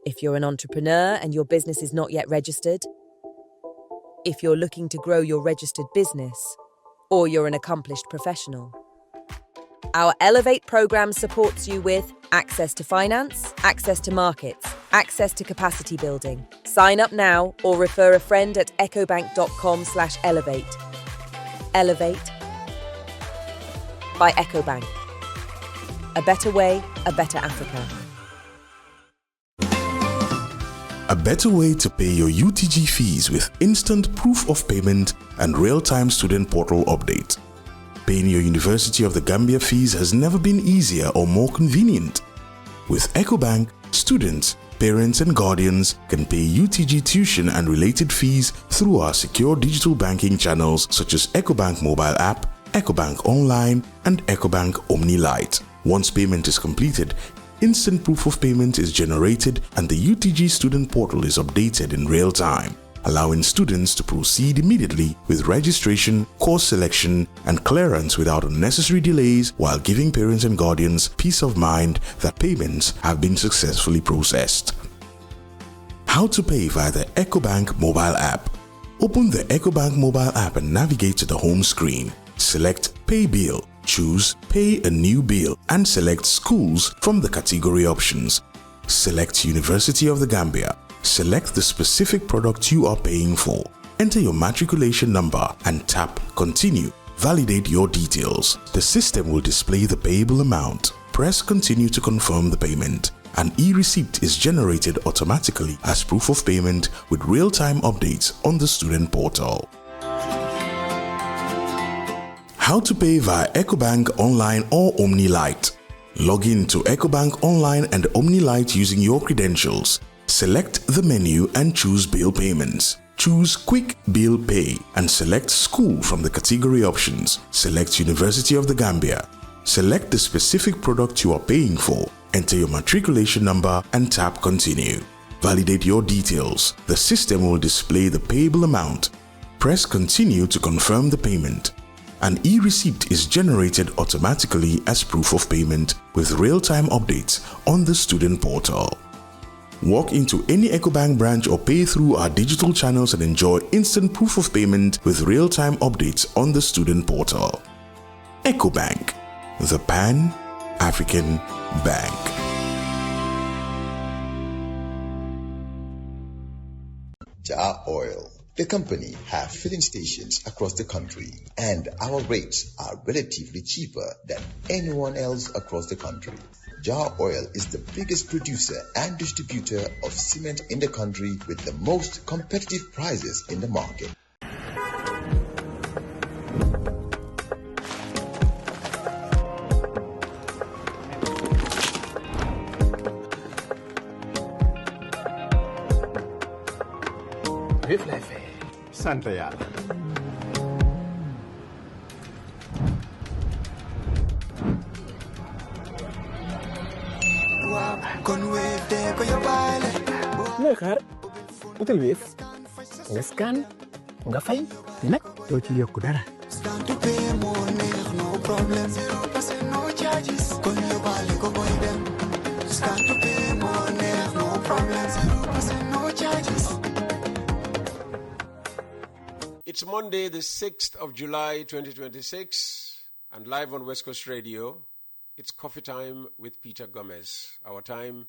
If you're an entrepreneur and your business is not yet registered, if you're looking to grow your registered business, or you're an accomplished professional. Our Elevate program supports you with access to finance, access to markets, access to capacity building. Sign up now or refer a friend at ecobank.com/elevate. Elevate by EcoBank. A better way, a better Africa. A better way to pay your UTG fees with instant proof of payment and real-time student portal update. Paying your University of the Gambia fees has never been easier or more convenient. With EcoBank, students, parents and guardians can pay UTG tuition and related fees through our secure digital banking channels such as EcoBank mobile app, EcoBank Online and EcoBank Omni Lite. Once payment is completed, instant proof of payment is generated and the UTG student portal is updated in real time, allowing students to proceed immediately with registration, course selection, and clearance without unnecessary delays, while giving parents and guardians peace of mind that payments have been successfully processed. How to pay via the EcoBank mobile app. Open the EcoBank mobile app and navigate to the home screen. Select Pay Bill. Choose Pay a New Bill and select Schools from the category options. Select University of the Gambia. Select the specific product you are paying for. Enter your matriculation number and tap Continue. Validate your details. The system will display the payable amount. Press Continue to confirm the payment. An e-receipt is generated automatically as proof of payment with real-time updates on the student portal. How to pay via EcoBank Online or Omni Lite. Log in to EcoBank Online and Omni Lite using your credentials. Select the menu and choose Bill Payments. Choose Quick Bill Pay and select School from the category options. Select University of the Gambia. Select the specific product you are paying for. Enter your matriculation number and tap Continue. Validate your details. The system will display the payable amount. Press Continue to confirm the payment. An e-receipt is generated automatically as proof of payment with real-time updates on the student portal. Walk into any EcoBank branch or pay through our digital channels and enjoy instant proof of payment with real-time updates on the student portal. EcoBank, the Pan-African Bank. Jah Oil. The company have filling stations across the country, and our rates are relatively cheaper than anyone else across the country. Jah Oil is the biggest producer and distributor of cement in the country with the most competitive prices in the market. Santa Yala. Lekar, utul wave, nga scan, nga fay, nak doo ci yokku dara. It's Monday, the 6th of July, 2026, and live on West Coast Radio, it's coffee time with Peter Gomez. Our time,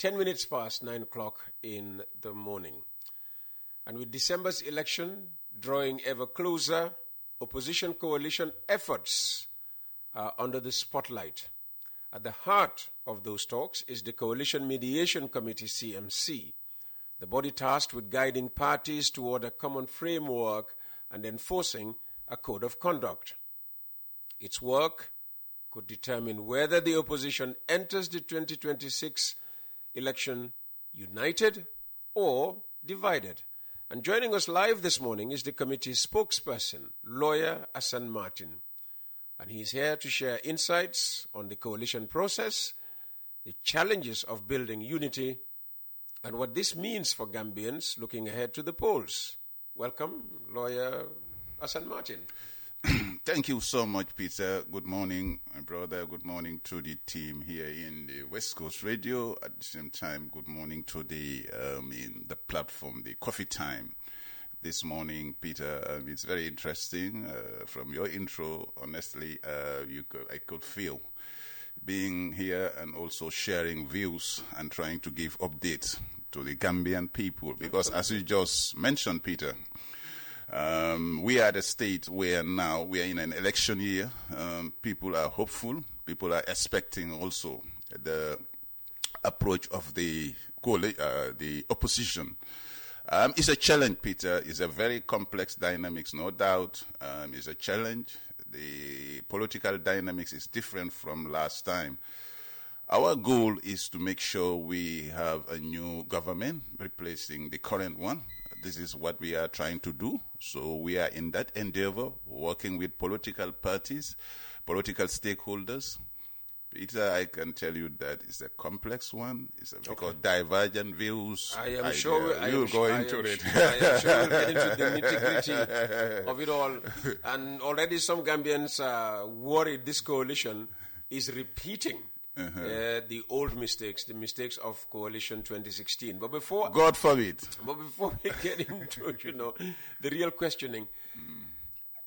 10 minutes past 9 o'clock in the morning. And with December's election drawing ever closer, opposition coalition efforts are under the spotlight. At the heart of those talks is the Coalition Mediation Committee, CMC, the body tasked with guiding parties toward a common framework and enforcing a code of conduct. Its work could determine whether the opposition enters the 2026 election united or divided. And joining us live this morning is the committee's spokesperson, lawyer Assan Martin. And he's here to share insights on the coalition process, the challenges of building unity, and what this means for Gambians looking ahead to the polls. Welcome, lawyer Assan Martin. Thank you so much, Peter. Good morning, my brother. Good morning to the team here in the West Coast Radio. At the same time, good morning to the in the platform, the Coffee Time. This morning, Peter, it's very interesting. From your intro, honestly, I could feel being here and also sharing views and trying to give updates to the Gambian people. Because as you just mentioned, Peter, we are at a state where now we are in an election year. People are hopeful. People are expecting also the approach of the opposition. It's a challenge, Peter. It's a very complex dynamics, no doubt. It's a challenge. The political dynamics is different from last time. Our goal is to make sure we have a new government replacing the current one. This is what we are trying to do. So we are in that endeavor, working with political parties, political stakeholders. Peter, I can tell you that it's a complex one. It's because divergent views. I am sure you'll go into it. I am sure we'll get into the nitty-gritty of it all. And already some Gambians are worried this coalition is repeating the old mistakes, the mistakes of coalition 2016. But before God forbid. But before we get into the real questioning,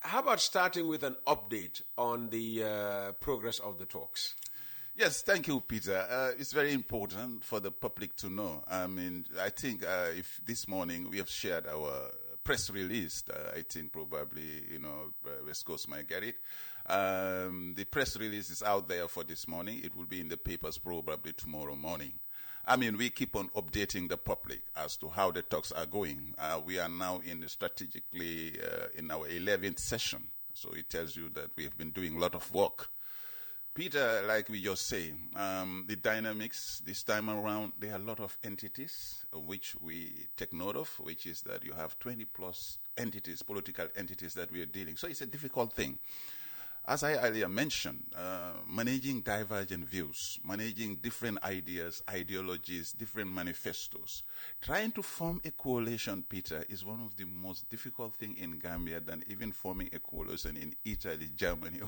how about starting with an update on the progress of the talks? Yes, thank you, Peter. It's very important for the public to know. I mean, I think if this morning we have shared our press release, I think probably, West Coast might get it. The press release is out there for this morning. It will be in the papers probably tomorrow morning. I mean, we keep on updating the public as to how the talks are going. We are now strategically in our 11th session. So it tells you that we have been doing a lot of work. Peter, like we just say, the dynamics this time around, there are a lot of entities which we take note of, which is that you have 20 plus entities, political entities that we are dealing. So it's a difficult thing. As I earlier mentioned, managing divergent views, managing different ideas, ideologies, different manifestos, trying to form a coalition, Peter, is one of the most difficult things in Gambia than even forming a coalition in Italy, Germany,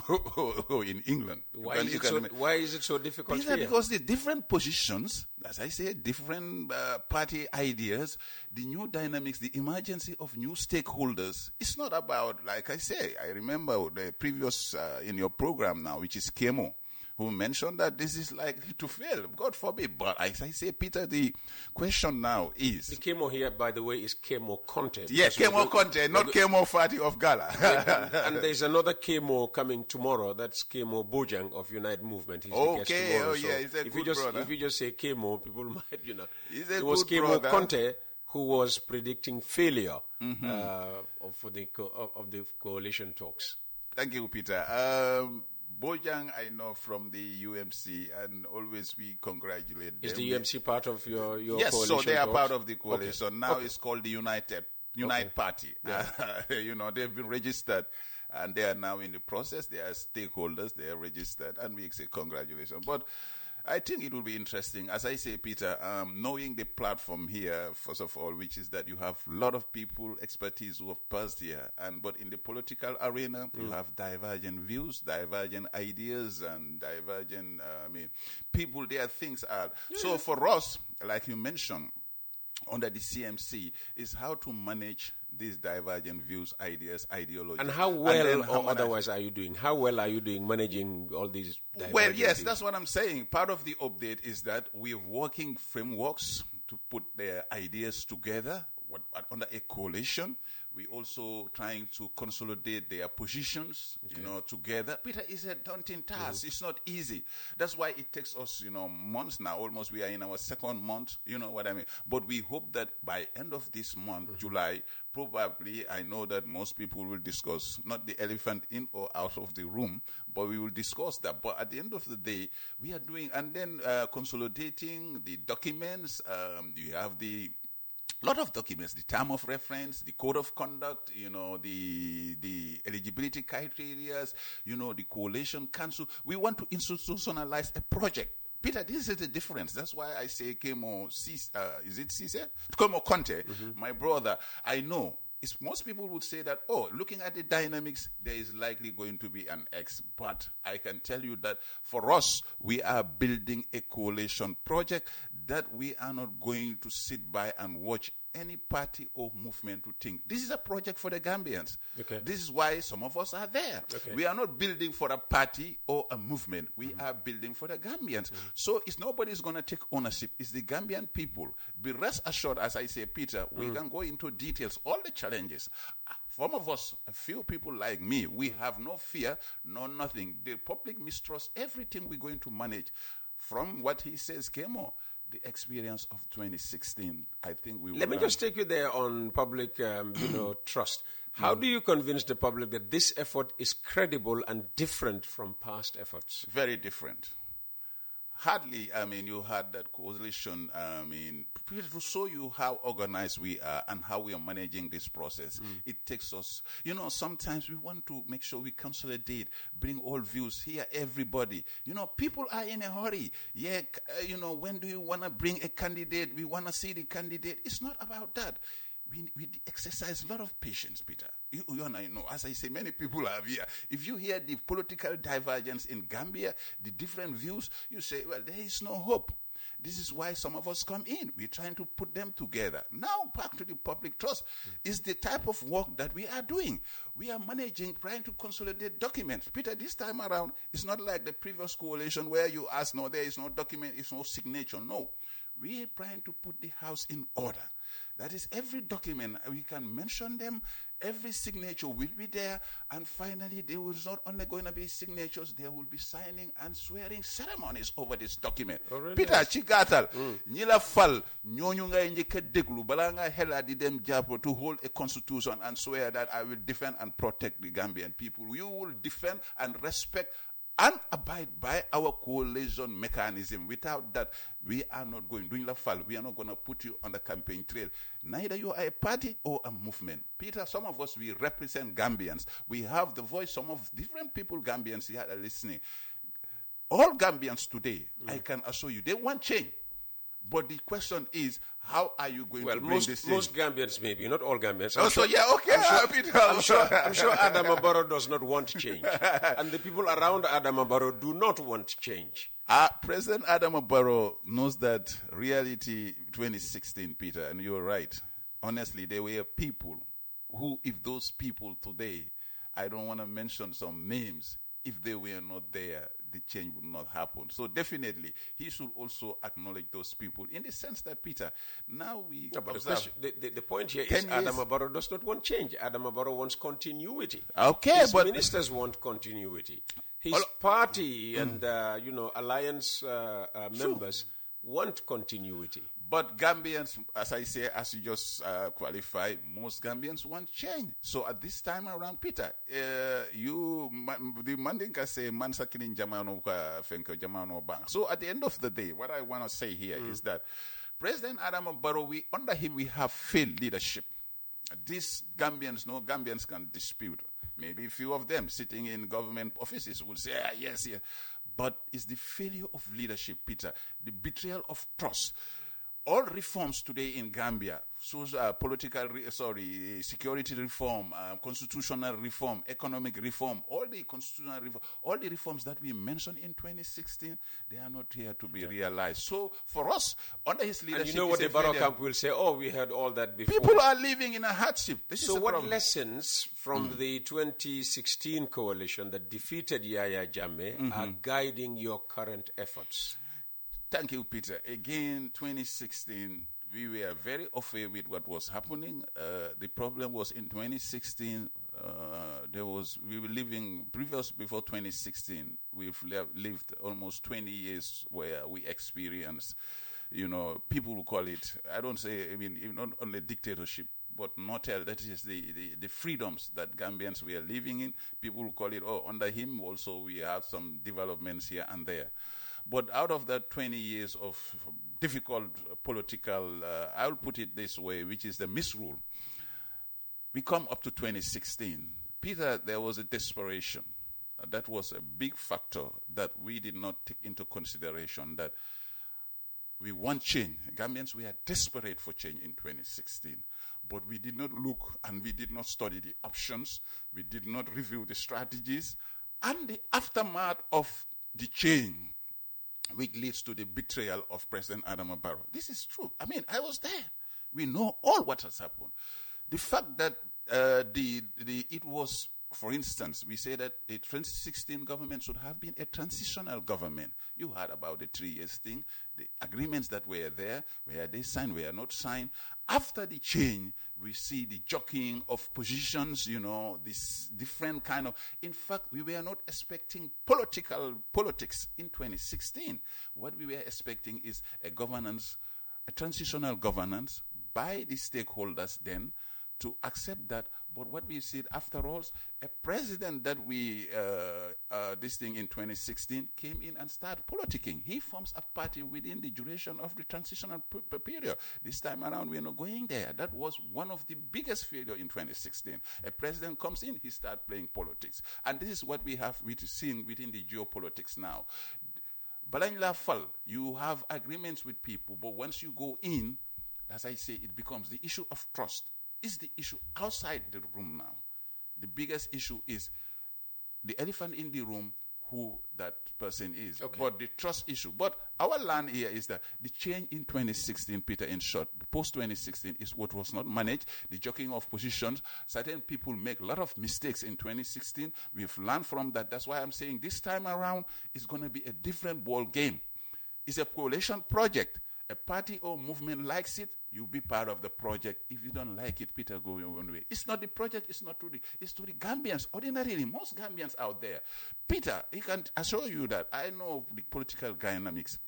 or in England. Why is it so difficult, Peter, because the different positions, as I say, different party ideas, the new dynamics, the emergency of new stakeholders, it's not about, like I say, I remember the previous in your program now, which is Kemo, who mentioned that this is likely to fail. God forbid. But as I say, Peter, the question now is... The Kemo here, by the way, is Kemo Conte. Yeah, Kemo Conte, not Kemo Fati of Gala. And there's another Kemo coming tomorrow. That's Kemo Bojang of Unite Movement. He's the guest tomorrow. Yeah, he's a good brother. If you just say Kemo, people might, It was Kemo brother. Conte who was predicting failure of the coalition talks. Thank you, Peter. Bojang, I know from the UMC, and always we congratulate them. Is the UMC part of your yes, coalition? Yes, so they are talks? part of the coalition. Okay. Now it's called the Unite Party. Yeah. They've been registered, and they are now in the process. They are stakeholders. They are registered, and we say congratulations. But I think it will be interesting, as I say, Peter, knowing the platform here, first of all, which is that you have a lot of people, expertise who have passed here, but in the political arena, you have divergent views, divergent ideas, and divergent, people, there are things out. Yeah. So for us, like you mentioned, under the CMC, is how to manage these divergent views, ideas, ideologies. And how well or otherwise are you doing? How well are you doing managing all these divergent Well, yes, views? that's what I'm saying. Part of the update is that we're working frameworks to put their ideas together under a coalition. We're also trying to consolidate their positions, together. Peter, it's a daunting task. It's not easy. That's why it takes us, months now. Almost we are in our second month, you know what I mean. But we hope that by end of this month, July, probably, I know that most people will discuss, not the elephant in or out of the room, but we will discuss that. But at the end of the day, we are doing, and then consolidating the documents. You have the lot of documents, the term of reference, the code of conduct, the eligibility criteria, the coalition council. We want to institutionalize a project. Peter, this is the difference. That's why I say Kemo, is it Cisse? Kemo Conte, my brother, I know most people would say that, looking at the dynamics, there is likely going to be an X. But I can tell you that for us, we are building a coalition project that we are not going to sit by and watch any party or movement to think. This is a project for the Gambians. Okay. This is why some of us are there. Okay. We are not building for a party or a movement. We are building for the Gambians. So it's nobody's going to take ownership. It's the Gambian people. Be rest assured, as I say, Peter, we can go into details, all the challenges. Some of us, a few people like me, we have no fear, no nothing. The public mistrust everything we're going to manage. From what he says, Kemo, the experience of 2016, I think we will. Let me just take you there on public, trust. How do you convince the public that this effort is credible and different from past efforts? Very different. Hardly, you had that coalition, to show you how organized we are and how we are managing this process. It takes us, sometimes we want to make sure we consolidate, bring all views, hear everybody. People are in a hurry. Yeah, when do you want to bring a candidate? We want to see the candidate. It's not about that. We exercise a lot of patience, Peter. You and I know, as I say, many people are here. If you hear the political divergence in Gambia, the different views, you say, well, there is no hope. This is why some of us come in. We're trying to put them together. Now, back to the public trust. Is the type of work that we are doing. We are managing, trying to consolidate documents. Peter, this time around, it's not like the previous coalition where you ask, no, there is no document, it's no signature. No. We are trying to put the house in order. That is, every document, we can mention them, every signature will be there, and finally there will not only going to be signatures, there will be signing and swearing ceremonies over this document. Really? Peter, Chigatal, Nila Fal, Nyonyunga Injika Deglu, Balanga Hela Didem Japo to hold a constitution and swear that I will defend and protect the Gambian people. You will defend and respect and abide by our coalition mechanism. Without that, we are not going. Doing la fall, we are not going to put you on the campaign trail. Neither you are a party or a movement. Peter, some of us, we represent Gambians. We have the voice. Some of different people, Gambians, here are listening. All Gambians today, I can assure you, they want change. But the question is, how are you going to bring this in? Most Gambians, maybe, not all Gambians. I'm sure Adam Barrow does not want change. And the people around Adam Barrow do not want change. President Adam Barrow knows that reality 2016, Peter, and you're right. Honestly, there were people who, if those people today, I don't want to mention some names, if they were not there, the change would not happen. So definitely, he should also acknowledge those people in the sense that, Peter, now we the point here is Adam Barrow does not want change. Adam Barrow wants continuity. Okay, his but ministers want continuity. His party and alliance members want continuity. But Gambians, as I say, as you just qualify, most Gambians want change. So at this time around, Peter, the Mandinka say, "Mansakinin jamano fenko jamano bang." So at the end of the day, what I want to say here is that President Adam Barrow, under him, we have failed leadership. These Gambians, no Gambians can dispute. Maybe a few of them sitting in government offices will say, yes. But it's the failure of leadership, Peter, the betrayal of trust. All reforms today in Gambia, security reform, constitutional reform, economic reform, all the constitutional reform, all the reforms that we mentioned in 2016, they are not here to be realized. So for us, under his leadership, and you know what the Barrow camp will say? Oh, we had all that before. People are living in a hardship. So what lessons from the 2016 coalition that defeated Yahya Jammeh are guiding your current efforts? Thank you, Peter. Again, 2016, we were very afraid with what was happening. The problem was in 2016, we were living, before 2016, we've lived almost 20 years where we experienced, people who call it, not only dictatorship, but Notel, that is the freedoms that Gambians were living in. People who call it, under him also we have some developments here and there. But out of that 20 years of difficult political, I'll put it this way, which is the misrule, we come up to 2016. Peter, there was a desperation. That was a big factor that we did not take into consideration, that we want change. Gambians, we are desperate for change in 2016. but we did not look and we did not study the options. We did not review the strategies and the aftermath of the change, which leads to the betrayal of President Adama Barrow. This is true. I mean, I was there. We know all what has happened. The fact that it was, for instance, we say that the 2016 government should have been a transitional government. You heard about the 3 years thing, the agreements that were there, were they signed, were not signed. After the change, we see the jockeying of positions, this different kind of... In fact, we were not expecting politics in 2016. What we were expecting is a transitional governance by the stakeholders then, to accept that. But what we see after all, a president that this thing in 2016 came in and started politicking. He forms a party within the duration of the transitional period. This time around, we're not going there. That was one of the biggest failures in 2016. A president comes in, he starts playing politics. And this is what we have seen within the geopolitics now. Balangla Fall, you have agreements with people, but once you go in, as I say, it becomes the issue of trust. Is the issue outside the room now. The biggest issue is the elephant in the room, who that person is. Okay. But the trust issue. But our land here is that the change in 2016, Peter, in short, post-2016 is what was not managed, the jockeying of positions. Certain people make a lot of mistakes in 2016. We've learned from that. That's why I'm saying this time around is going to be a different ball game. It's a coalition project. A party or movement likes it, you be part of the project. If you don't like it, Peter, go your own way. It's not the project, it's not to it's to the Gambians. Ordinarily, most Gambians out there. Peter, he can assure you that I know the political dynamics.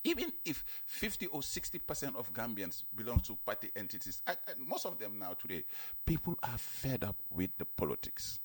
Even if 50 or 60% of Gambians belong to party entities, most of them now today, people are fed up with the politics.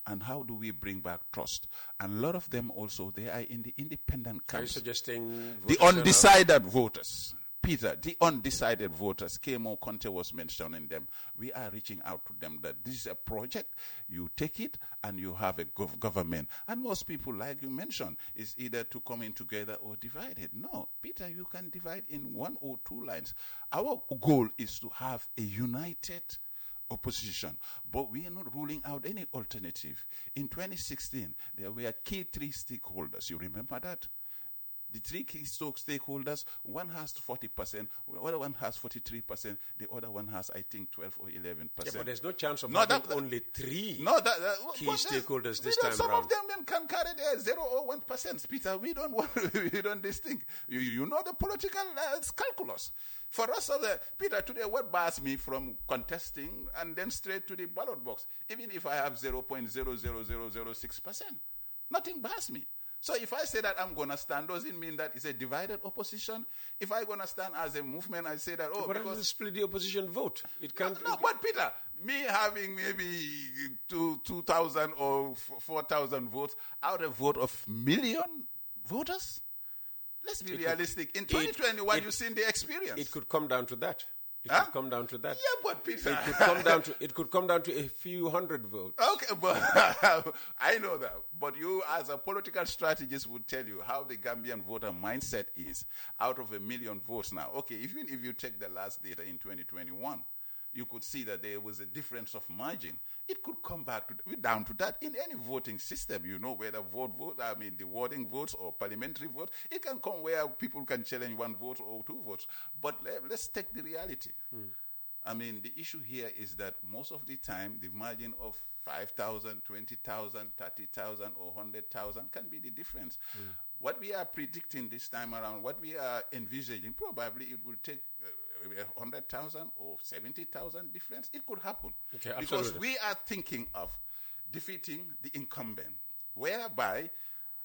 And how do we bring back trust? And a lot of them also, they are in the independent camps. Are you suggesting the undecided voters? Peter, the undecided voters, Kemo Conte was mentioning them. We are reaching out to them that this is a project, you take it and you have a government. And most people, like you mentioned, is either to come in together or divided. No, Peter, you can divide in 1 or 2 lines. Our goal is to have a united opposition, but we are not ruling out any alternative. In 2016, there were key 3 stakeholders. You remember that? The 3 key stakeholders, one has 40%, the other one has 43%, the other one has, I think, 12 or 11%. Yeah, but there's no chance of having only 3 key stakeholders this time some around. Some of them can carry their 0 or 1%, Peter. We don't want, we don't this thing. You know the political calculus. For us, Peter, today what bars me from contesting and then straight to the ballot box, even if I have 0.00006%, nothing bars me. So if I say that I'm going to stand, doesn't mean that it's a divided opposition. If I'm going to stand as a movement, I say that, but because it split the opposition vote. It can't. No, but Peter, me having maybe 2,000 or 4,000 votes out of a vote of million voters? Let's be realistic. In 2021, you've seen the experience. It could come down to that. It could come down to that. Yeah, but Peter, it could come down to a few hundred votes. Okay, but I know that. But you, as a political strategist, would tell you how the Gambian voter mindset is out of 1 million votes now. Okay, even if you take the last data in 2021, you could see that there was a difference of margin. It could come back down to that in any voting system. You know, whether the wording votes or parliamentary votes, it can come where people can challenge 1 vote or 2 votes. But let's take the reality. I mean, the issue here is that most of the time, the margin of 5,000, 20,000, 30,000, or 100,000 can be the difference. What we are predicting this time around, what we are envisaging, probably it will take 100,000 or 70,000 difference. It could happen. Okay, because we are thinking of defeating the incumbent, whereby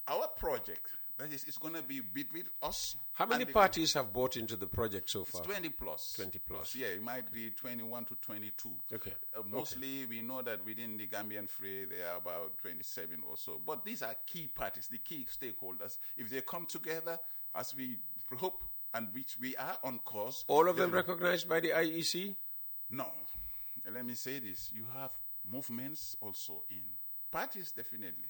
our project, that is, it's going to be between us. How many parties have bought into the project so far? It's 20 plus. 20 plus. Yeah, it might be 21 to 22. Okay. Mostly, we know that within the Gambian Free, there are about 27 or so. But these are key parties, the key stakeholders. If they come together, as we hope, and which we are on course. All of them recognized by the IEC? No. Let me say this. You have movements also in. Parties, definitely.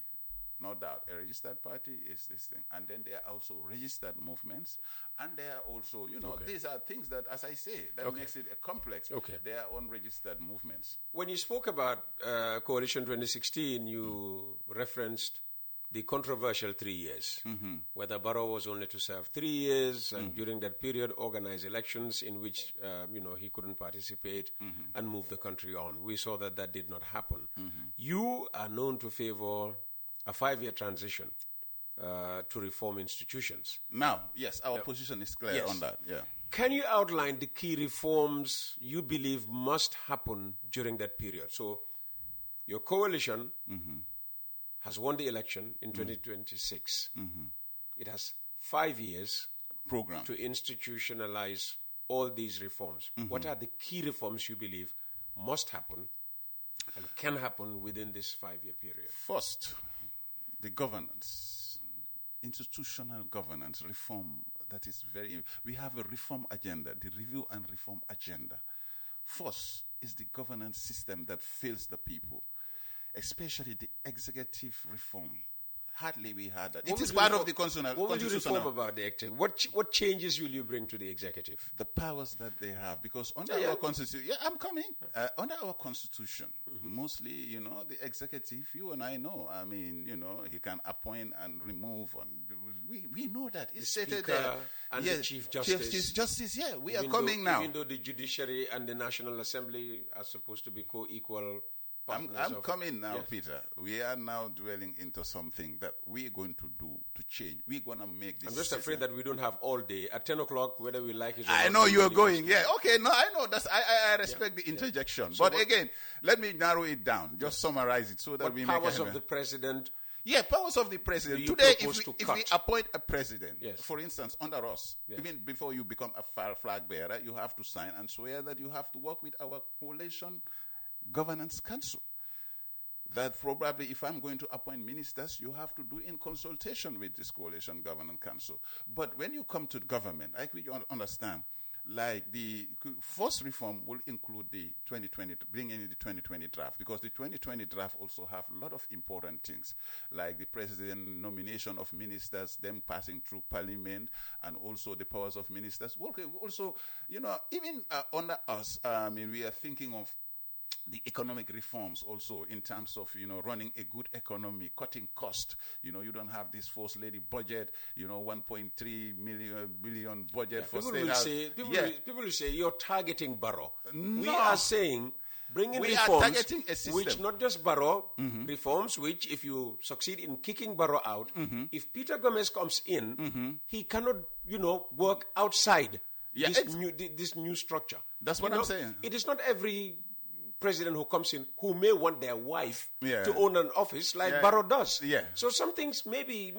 no doubt. A registered party is this thing. And then there are also registered movements. And there are also, these are things that, as I say, that makes it a complex. Okay. They are unregistered movements. When you spoke about Coalition 2016, you referenced the controversial 3 years, whether Barrow was only to serve 3 years, and during that period organize elections in which, he couldn't participate and move the country on. We saw that that did not happen. You are known to favor a 5-year transition to reform institutions. Now, yes, our position is clear on that, yeah. Can you outline the key reforms you believe must happen during that period? So, your coalition has won the election in 2026. It has 5 years program to institutionalize all these reforms. What are the key reforms you believe must happen and can happen within this 5-year period? First, the governance, institutional governance reform. That is we have a reform agenda, the review and reform agenda. First is the governance system that fails the people, especially the executive reform. Hardly we had that. It is part of the constitutional. What will you reform about the executive? What changes will you bring to the executive? The powers that they have, because under our constitution, I'm coming. Under our constitution, mostly, the executive, you and I know. I mean, he can appoint and remove, and we know that. It's stated there. And the Chief Justice. Chief Justice, we are coming now. Even though the judiciary and the National Assembly are supposed to be co-equal. I'm coming now, Peter. We are now dwelling into something that we're going to do to change. We're going to make this. I'm just afraid that we don't have all day. At 10 o'clock, whether we like it or I know you're going. Yeah, okay. No, I know. I respect the interjection. So but again, let me narrow it down. Just summarize it so that we make powers of the president. Yeah, powers of the president. Today, if we appoint a president, for instance, under us, even before you become a flag bearer, you have to sign and swear that you have to work with our coalition governance council. That probably, if I'm going to appoint ministers, you have to do in consultation with this coalition governance council. But when you come to government, I think you understand, like the first reform will include the 2020, bring in the 2020 draft, because the 2020 draft also have a lot of important things, like the president nomination of ministers, them passing through parliament, and also the powers of ministers. Also, even under us, we are thinking of the economic reforms also in terms of, running a good economy, cutting cost. You don't have this first lady budget, 1.3 billion budget for state house. People will say you're targeting Barrow. No. We are saying bringing reforms, are targeting a system. which not just Barrow, reforms which if you succeed in kicking Barrow out, if Peter Gomez comes in, he cannot, work outside this new structure. That's what I'm saying. It is not every president who comes in who may want their wife to own an office like Barrow does. Yeah. So some things maybe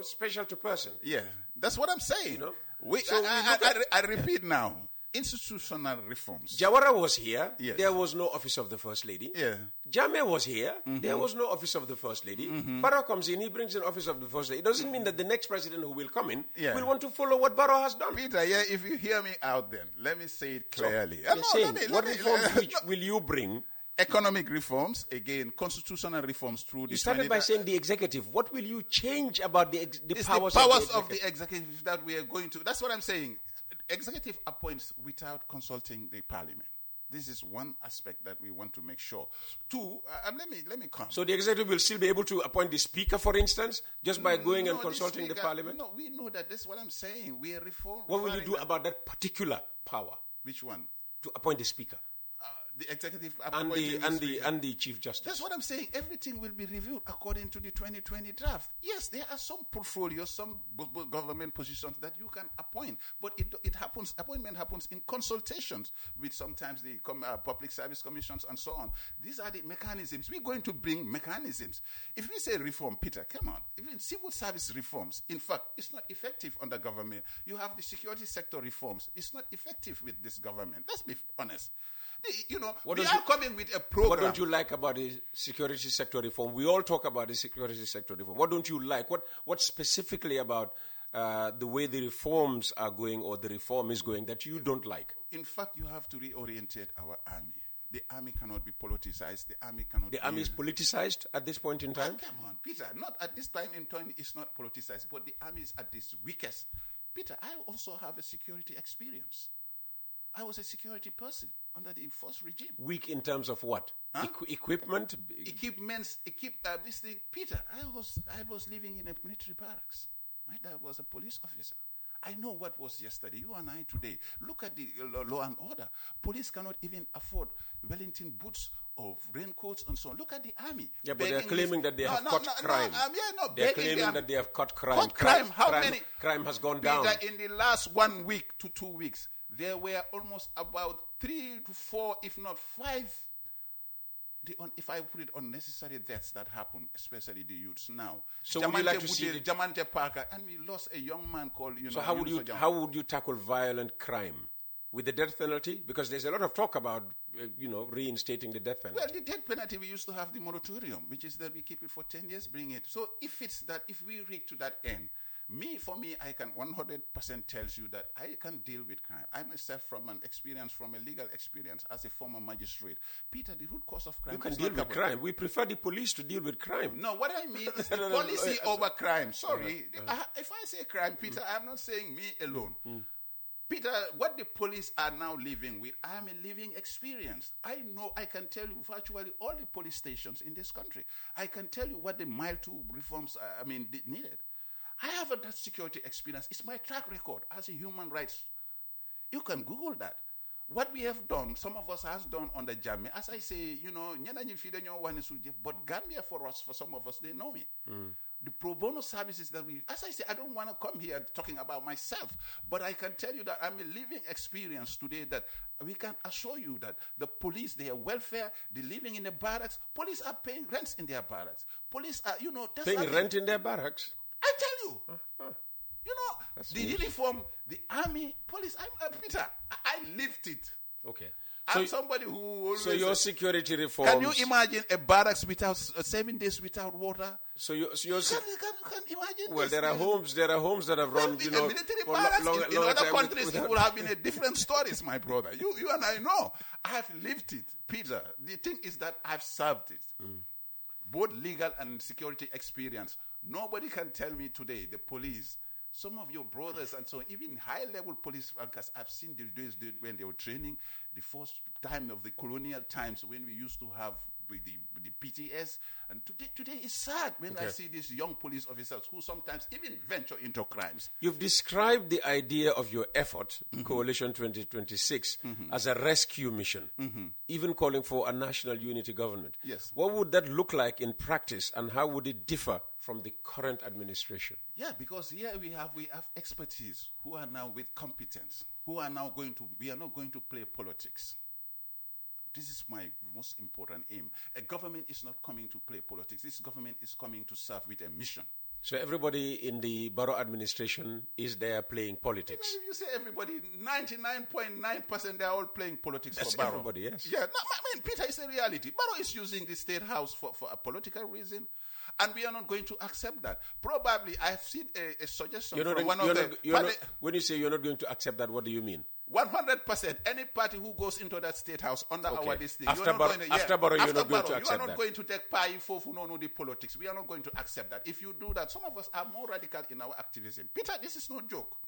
special to person. Yeah, that's what I'm saying. I repeat now, institutional reforms. Jawara was here. Yes. There was no office of the First Lady. Yeah. Jammeh was here. There was no office of the First Lady. Barrow comes in, he brings an office of the First Lady. It doesn't mean that the next president who will come in will want to follow what Barrow has done. Peter, if you hear me out then, let me say it clearly. What reforms will you bring? Economic reforms, again, constitutional reforms through the... You started by saying the executive. What will you change about the powers of the executive that we are going to... That's what I'm saying. Executive appoints without consulting the parliament. This is one aspect that we want to make sure. Two, let me come. So the executive will still be able to appoint the speaker, for instance, just by going and consulting the parliament? No, we know that. That's what I'm saying. We are reforming. What will you do about that particular power? Which one? To appoint the speaker. The executive and the Chief Justice. That's what I'm saying. Everything will be reviewed according to the 2020 draft. Yes, there are some portfolios, some government positions that you can appoint, but it happens. Appointment happens in consultations with sometimes the public service commissions and so on. These are the mechanisms. We're going to bring mechanisms. If we say reform, Peter, come on. Even civil service reforms, in fact, it's not effective under government. You have the security sector reforms. It's not effective with this government. Let's be honest. We are coming with a program. What don't you like about the security sector reform? We all talk about the security sector reform. What don't you like? What specifically about the way the reforms are going or the reform is going that you don't like? In fact, you have to reorientate our army. The army cannot be politicized. The army cannot The army is politicized at this point in time? Come on, Peter. Not at this time in time, it's not politicized, but the army is at its weakest. Peter, I also have a security experience. I was a security person under the first regime. Weak in terms of what? Huh? Equipment? This thing. Peter, I was living in a military barracks. My dad was a police officer. I know what was yesterday. You and I today. Look at the law and order. Police cannot even afford Wellington boots or raincoats and so on. Look at the army. Yeah, but they're claiming that they have cut crime. They're claiming that they have cut crime. Cut crime. How many? Crime has gone down. Peter, in the last 1 week to 2 weeks, there were almost about 3 to 4, if not 5, if I put it, unnecessary deaths that happen, especially the youths now. So would you like to see Jamante Parker, and we lost a young man called, So how would you tackle violent crime? With the death penalty? Because there's a lot of talk about, reinstating the death penalty. Well, the death penalty, we used to have the moratorium, which is that we keep it for 10 years, bring it. So if we reach to that end, for me, I can 100% tell you that I can deal with crime. I myself, from a legal experience, as a former magistrate. Peter, the root cause of crime. You can deal with crime. We prefer the police to deal with crime. No, what I mean is the policy over crime. Sorry, if I say crime, Peter, I'm not saying me alone. Peter, what the police are now living with, I am a living experience. I know, I can tell you virtually all the police stations in this country. I can tell you what the mile 2 reforms needed. I have that security experience. It's my track record as a human rights. You can Google that. What we have done, some of us has done on the Gambia. As I say, but Gambia for us, for some of us, they know me. The pro bono services that as I say, I don't want to come here talking about myself, but I can tell you that I'm a living experience today that we can assure you that the police, their welfare, the living in the barracks, police are paying rents in their barracks. Police are, paying rent in their barracks? I tell you. The uniform, the army, police, Peter, I lived it. Okay. I'm somebody who always... So your security reforms... Can you imagine a barracks without 7 days without water? So you can imagine well, this? there are homes that have run, military barracks in other countries, it would have been a different stories, my brother. You and I know. I have lived it, Peter. The thing is that I've served it. Both legal and security experience. Nobody can tell me today, the police, some of your brothers and so on, even high-level police workers, I've seen the days when they were training, the first time of the colonial times when we used to have the PTS. And today is sad when I see these young police officers who sometimes even venture into crimes. You've described the idea of your effort, Coalition 2026, as a rescue mission, even calling for a national unity government. Yes. What would that look like in practice, and how would it differ from the current administration? Yeah, because here we have expertise who are now with competence, we are not going to play politics. This is my most important aim. A government is not coming to play politics. This government is coming to serve with a mission. So everybody in the borough administration is there playing politics? If you say everybody, 99.9% they're all playing politics. That's for borough. Everybody, yes. Yeah, Peter, it's a reality. Borough is using the state house for a political reason. And we are not going to accept that. Probably, I've seen a suggestion from one of the... When you say you're not going to accept that, what do you mean? 100%. Any party who goes into that state house under our listing, after Borough, you're not going to accept that. You are not going to take pie for the politics. We are not going to accept that. If you do that, some of us are more radical in our activism. Peter, this is no joke.